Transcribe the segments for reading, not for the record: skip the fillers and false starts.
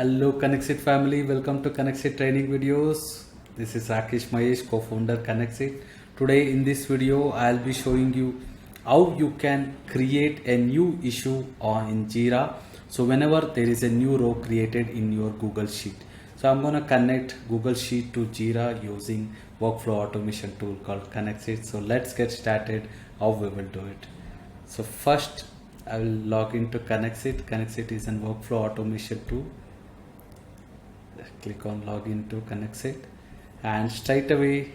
Hello KonnectzIT family, welcome to KonnecttzIT training videos. This is Rakesh Mahesh, co-founder KonnecttzIT. Today in this video, I'll be showing you how you can create a new issue in Jira. So whenever there is a new row created in your Google Sheet. So I'm gonna connect Google Sheet to Jira using workflow automation tool called KonnecttzIT. So let's get started how we will do it. So first I will log into KonnecttzIT. KonnecttzIT is a workflow automation tool. Click on login to KonnecttzIT and straight away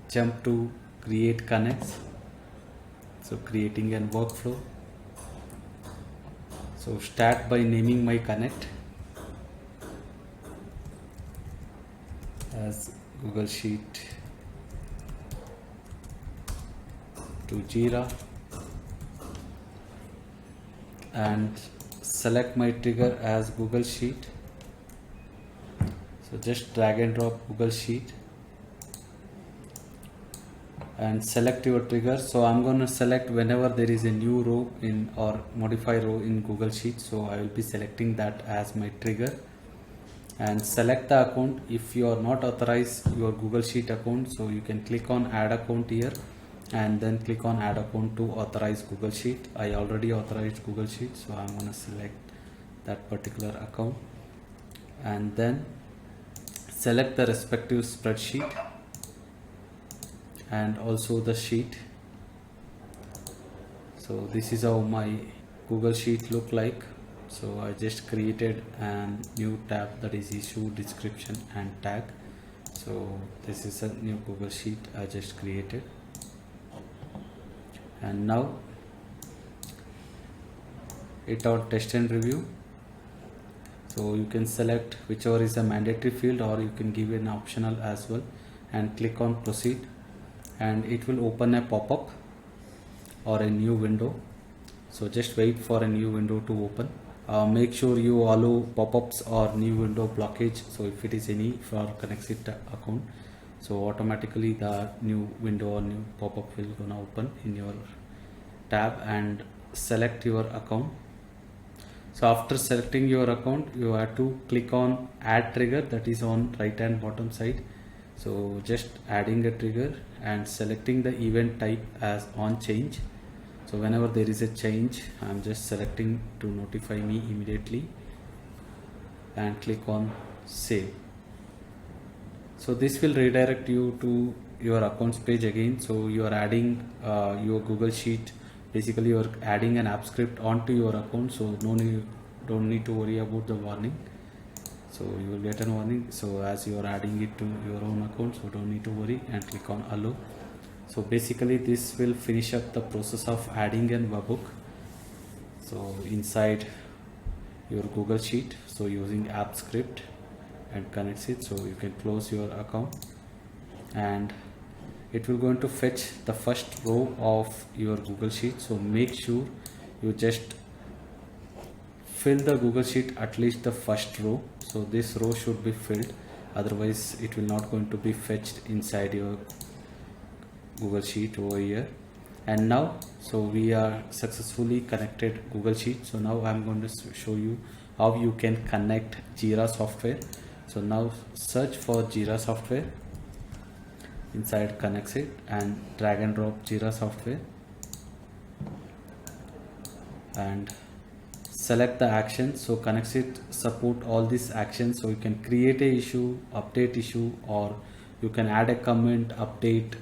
jump to create Konnectz. So creating a workflow. So start by naming my connect as Google Sheet to Jira and select my trigger as Google Sheet. So just drag and drop Google Sheet and select your trigger. So I'm going to select whenever there is a new row in or modify row in Google Sheet. So I will be selecting that as my trigger and select the account. If you are not authorized your Google Sheet account, so you can click on add account here and then click on add account to authorize Google Sheet. I already authorized Google Sheet, so I'm going to select that particular account and then select the respective spreadsheet and also the sheet. So this is how my Google Sheet look like. So I just created a new tab, that is issue, description and tag. So this is a new Google Sheet I just created. And now hit on test and review. So you can select whichever is a mandatory field or you can give an optional as well and click on proceed and it will open a pop-up or a new window. So just wait for a new window to open. Make sure you allow pop-ups or new window blockage. So if it is any for KonnecttzIT account, so automatically the new window or new pop-up will gonna open in your tab and select your account. So after selecting your account, you have to click on add trigger, that is on right hand bottom side. So just adding a trigger and selecting the event type as on change. So whenever there is a change, I'm just selecting to notify me immediately and click on save. So this will redirect you to your accounts page again. So you are adding your Google Sheet. Basically you are adding an app script onto your account, so don't need to worry about the warning. So you will get a warning, so as you are adding it to your own account, so don't need to worry and click on allow. So basically this will finish up the process of adding a webbook so inside your Google Sheet, so using app script and KonnecttzIT. So you can close your account and it will going to fetch the first row of your Google Sheet. So make sure you just fill the Google Sheet at least the first row. So this row should be filled, otherwise it will not going to be fetched inside your Google Sheet over here. And now so we are successfully connected Google Sheet. So now I'm going to show you how you can connect Jira software. So now search for Jira software inside KonnecttzIT and drag and drop Jira software and select the actions. So KonnecttzIT support all these actions, so you can create a issue, update issue, or you can add a comment, update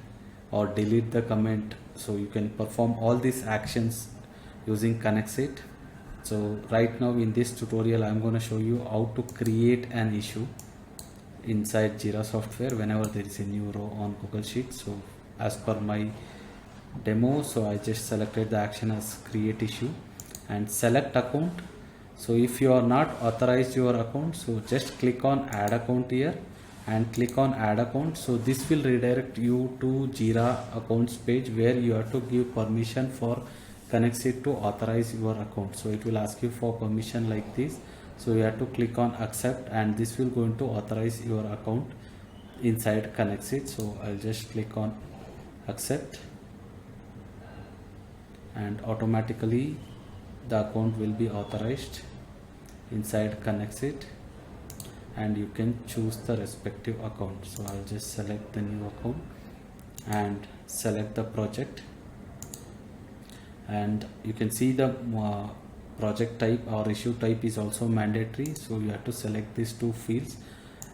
or delete the comment. So you can perform all these actions using KonnecttzIT. So right now in this tutorial I'm going to show you how to create an issue inside Jira software whenever there is a new row on Google Sheet. So as per my demo, so I just selected the action as create issue and select account. So if you are not authorized your account, so just click on add account here and click on add account. So this will redirect you to Jira accounts page where you have to give permission for KonnecttzIT to authorize your account. So it will ask you for permission like this. So you have to click on accept and this will going to authorize your account inside KonnecttzIT. So I'll just click on accept and automatically the account will be authorized inside KonnecttzIT. and you can choose the respective account. So I'll just select the new account and select the project, and you can see the project type or issue type is also mandatory, so you have to select these two fields,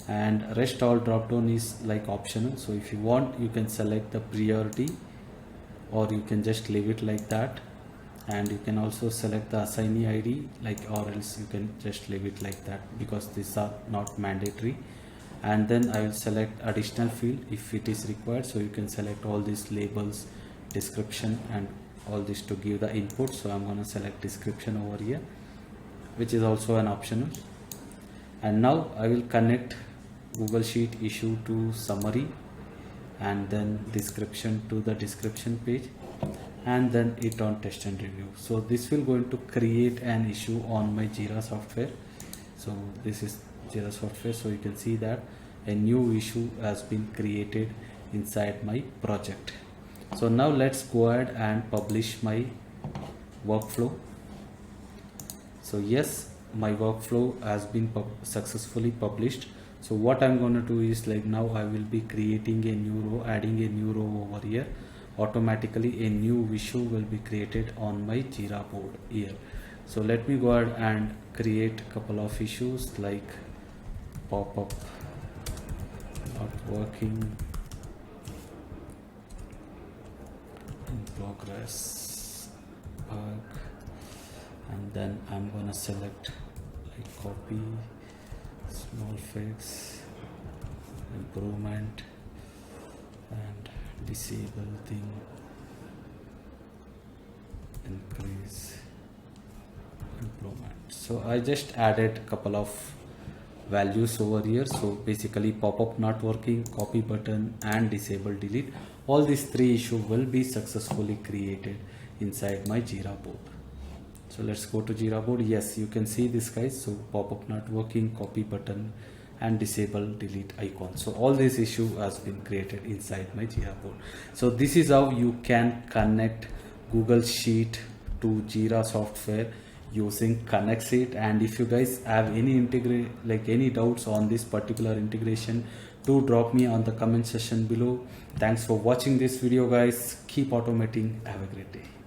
and rest all drop down is like optional. So if you want, you can select the priority, or you can just leave it like that, and you can also select the assignee ID, like, or else you can just leave it like that, because these are not mandatory. And then I will select additional field if it is required. So you can select all these labels, description, and all this to give the input. So I'm going to select description over here, which is also an optional. And now I will connect Google Sheet issue to summary, and then description to the description page, and then it on test and review. So this will going to create an issue on my Jira software. So this is Jira software, so you can see that a new issue has been created inside my project. So now let's go ahead and publish my workflow. So yes, my workflow has been successfully published. So what I'm going to do is, like, now I will be creating a new row, adding a new row over here. Automatically a new issue will be created on my Jira board here. So let me go ahead and create a couple of issues, like pop-up not working, in progress, bug, and then I'm gonna select like copy, small fix, improvement, and disable thing, increase, improvement. So I just added a couple of values over here. So basically pop-up not working, copy button, and disable delete, all these three issues will be successfully created inside my Jira board. So let's go to Jira board. Yes, you can see this, guys. So pop-up not working, copy button, and disable delete icon. So all this issue has been created inside my Jira board. So this is how you can connect Google Sheet to Jira software using KonnectzIT. And if you guys have any doubts on this particular integration, do drop me on the comment section below. Thanks for watching this video, guys. Keep automating. Have a great day.